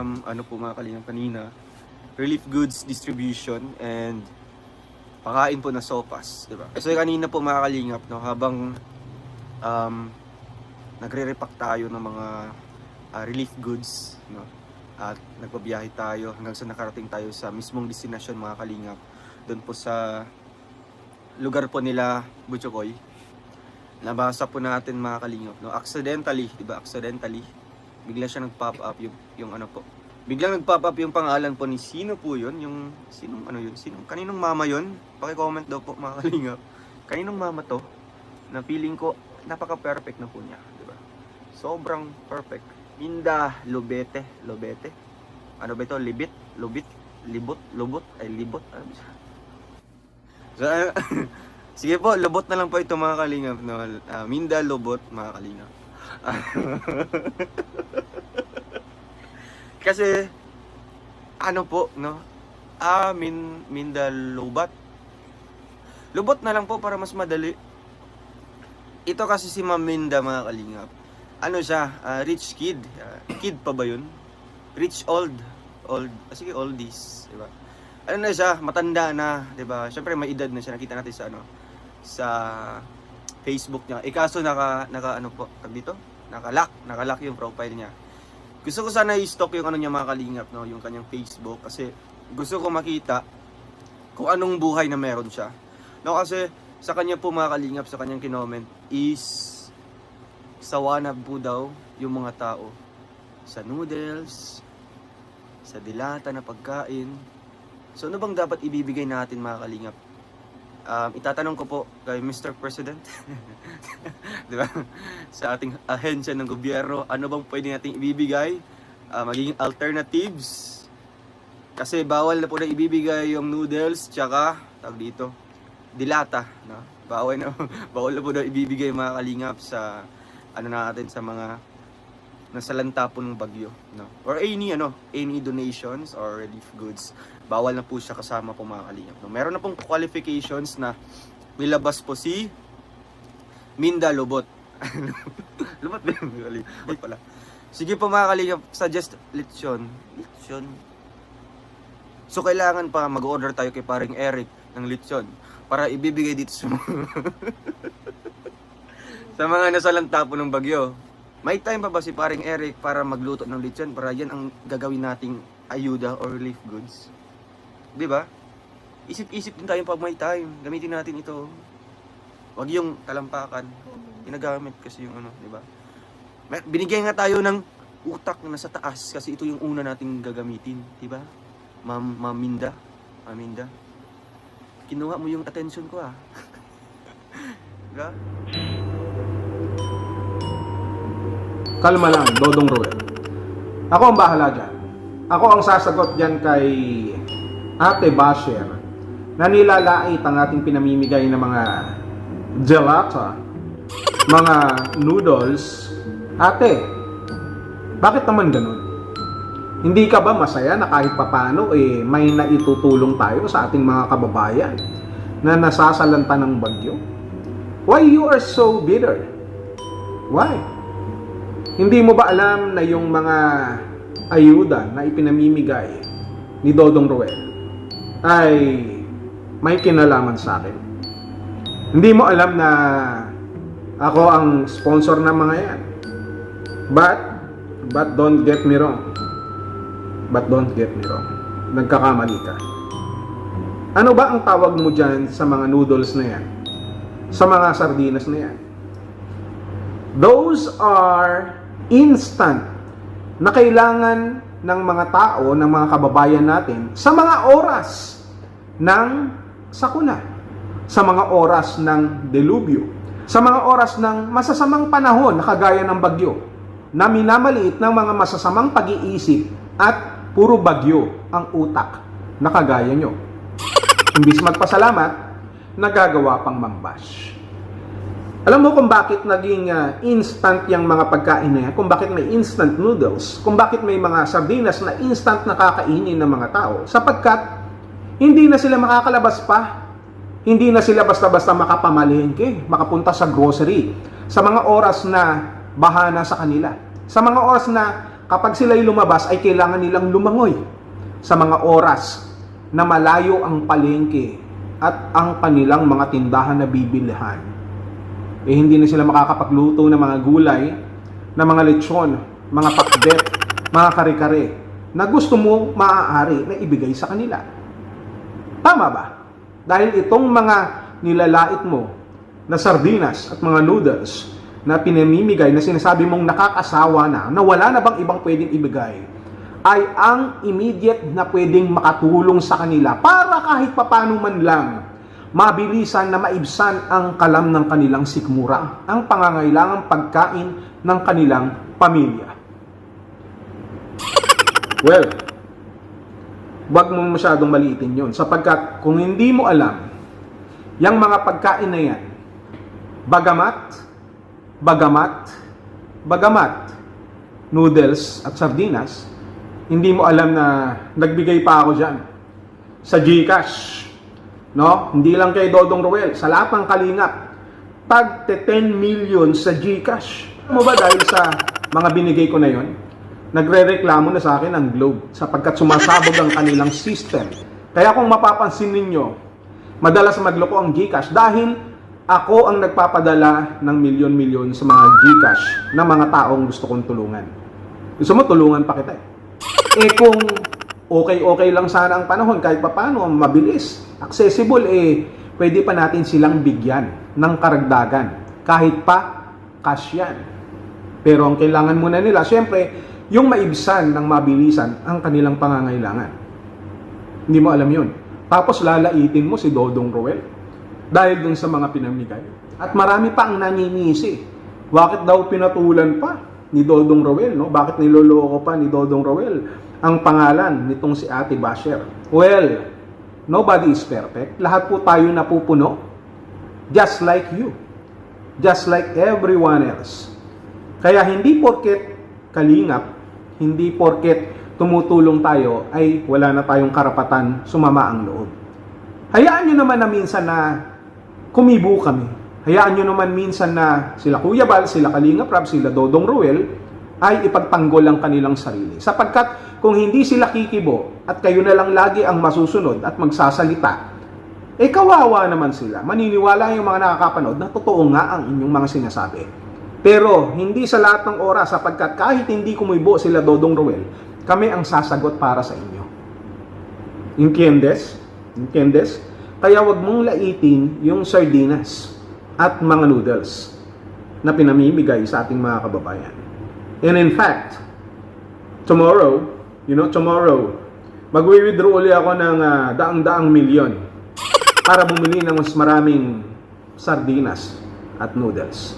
ano po mga kalingap kanina, relief goods distribution and pakain po na sopas, di ba? So kanina po mga kalingap, no, habang nagre-repack tayo ng mga relief goods, no, at nagbabiyahe tayo hanggang sa nakarating tayo sa mismong destinasyon mga kalingap, doon po sa lugar po nila Butchokoy. Nabasa po natin mga kalingap, no, accidentally, di ba, accidentally bigla siya nag-pop up yung ano po. Biglang nag-pop up yung pangalan po ni sino po yun? Yung sinong ano yun? Kaninong mama yun? Paki-comment daw po mga kalingap. Kaninong mama to? Na feeling ko napaka-perfect na po niya, di ba? Sobrang perfect. Minda Lobete. Ano ba ito? Lubot? Ay libot. So, sige po, lubot na lang po ito mga kalingap, no? Minda Lubot mga kalingap. Kasi ano po, no? Minda Lubot na lang po para mas madali. Ito kasi si Ma'am Minda mga kalingap. Ano siya? Rich kid. Kid pa ba yun? Rich old. Sige, oldies, di ba? Ano na siya? Matanda na, di ba? Syempre may edad na siya. Nakita natin sa ano, sa Facebook niya. Kaso naka ano po, tag dito? Naka-lock yung profile niya. Gusto ko sana i-stalk yung ano niya mga kalingap, no, yung kanyang Facebook, kasi gusto ko makita kung anong buhay na meron siya. No, kasi sa kanya po mga kalingap, sa kanyang kinoment is sawanag po daw yung mga tao sa noodles, sa dilata na pagkain. So ano bang dapat ibibigay natin mga kalingap? Itatanong ko po kay Mr. President, di ba? Sa ating ahensya ng gobyerno, ano bang pwede nating ibibigay? Magiging alternatives. Kasi bawal na po na ibibigay yung noodles, tsaka, tawag dito, dilata. No? Bawal na po na ibibigay mga kalingap sa, ano natin, sa mga nasalanta po ng bagyo. No? Or any donations or relief goods. Bawal na po siya kasama po mga kalingap. No? Meron na pong qualifications na nilabas po si Minda Lubot. Lubot ba yung ay pala. Sige po mga kalingap, suggest lechon. So kailangan pa mag-order tayo kay paring Eric ng lechon para ibibigay dito sa mga sa mga nasalanta po ng bagyo. May time pa ba si paring Eric para magluto ng lechon para yan ang gagawin nating ayuda or relief goods? Di ba? Isip-isip din tayo pag may time. Gamitin natin ito. Wag yung talampakan. Ginagamit kasi yung ano, di ba? Binigyan nga tayo ng utak na nasa taas kasi ito yung una nating gagamitin, di ba? Maminda. Kinuha mo yung attention ko, ah. Diba? Kalma lang, Dodong Ruel. Ako ang bahala dyan. Ako ang sasagot dyan kay Ate Basher na nilalait ang ating pinamimigay na mga gelata, mga noodles. Ate, bakit naman ganun? Hindi ka ba masaya na kahit papano may naitutulong tayo sa ating mga kababayan na nasasalanta ng bagyo? Why you are so bitter? Why? Hindi mo ba alam na yung mga ayuda na ipinamimigay ni Dodong Ruel ay may kinalaman sa akin? Hindi mo alam na ako ang sponsor ng mga yan. But don't get me wrong. Nagkakamali ka. Ano ba ang tawag mo dyan sa mga noodles na yan? Sa mga sardinas na yan? Those are instant na kailangan ng mga tao, ng mga kababayan natin sa mga oras ng sakuna, sa mga oras ng delubyo, sa mga oras ng masasamang panahon na kagaya ng bagyo, na minamaliit ng mga masasamang pag-iisip at puro bagyo ang utak na kagaya nyo. Imbis magpasalamat, nagagawa pang mambash. Alam mo kung bakit naging instant yung mga pagkain na yan? Kung bakit may instant noodles? Kung bakit may mga sardinas na instant na kakainin ng mga tao? Sapagkat hindi na sila makakalabas pa. Hindi na sila basta-basta makapamalengke, makapunta sa grocery. Sa mga oras na bahana sa kanila. Sa mga oras na kapag sila'y lumabas ay kailangan nilang lumangoy sa mga oras na malayo ang palengke at ang kanilang mga tindahan na bibilhan. Eh hindi na sila makakapagluto ng mga gulay, ng mga lechon, mga pakbet, mga kare-kare na gusto mo maaari na ibigay sa kanila. Tama ba? Dahil itong mga nilalait mo na sardinas at mga noodles na pinamimigay na sinasabi mong nakakasawa na wala na bang ibang pwedeng ibigay, ay ang immediate na pwedeng makatulong sa kanila para kahit papano man lang mabilisan na maibsan ang kalam ng kanilang sikmura, ang pangangailangang pagkain ng kanilang pamilya. Well, wag mo masyadong maliitin yun sapagkat kung hindi mo alam yung mga pagkain na yan, bagamat noodles at sardinas, hindi mo alam na nagbigay pa ako dyan sa GCash, no? Hindi lang kay Dodong Roel, sa lahat ng kalingap, tag 10 million sa GCash. Ano ba dahil sa mga binigay ko na yon? Nagre-reklamo na sa akin ang Globe sapagkat sumasabog ang kanilang system. Kaya kung mapapansin ninyo, madalas magloko ang GCash dahil ako ang nagpapadala ng milyon-milyon sa mga GCash na mga taong gusto kong tulungan. Gusto mo, tulungan pa kita eh. Eh kung okay lang sana ang panahon, kahit papano, mabilis, accessible, eh pwede pa natin silang bigyan ng karagdagan. Kahit pa, cash yan. Pero ang kailangan muna nila, syempre, yung maibsan ng mabilisan ang kanilang pangangailangan. Hindi mo alam yun. Tapos lalaitin mo si Dodong Roel dahil dun sa mga pinamigay. At marami pa ang naninisi. Bakit daw pinatulan pa ni Dodong Roel? No? Bakit niloloko pa ni Dodong Roel ang pangalan nitong si Ate Basher? Well, nobody is perfect. Lahat po tayo napupuno. Just like you. Just like everyone else. Kaya hindi porket kalingap, hindi porket tumutulong tayo, ay wala na tayong karapatan sumama ang loob. Hayaan nyo naman na minsan na kumibo kami. Hayaan nyo naman minsan na sila Kuya Bal, sila Kalingap Rab, sila Dodong Roel ay ipagtanggol ang kanilang sarili. Sapagkat kung hindi sila kikibo at kayo na lang lagi ang masusunod at magsasalita, eh kawawa naman sila. Maniniwala yung mga nakakapanood na totoo nga ang inyong mga sinasabi. Pero hindi sa lahat ng oras sapagkat kahit hindi kumibo sila Dodong Roel, kami ang sasagot para sa inyo. Entiendes? Kaya wag mong laitin yung sardinas at mga noodles na pinamimigay sa ating mga kababayan. And in fact, tomorrow, magwi-withdraw ulit ako ng daang-daang milyon para bumili ng mas maraming sardinas at noodles.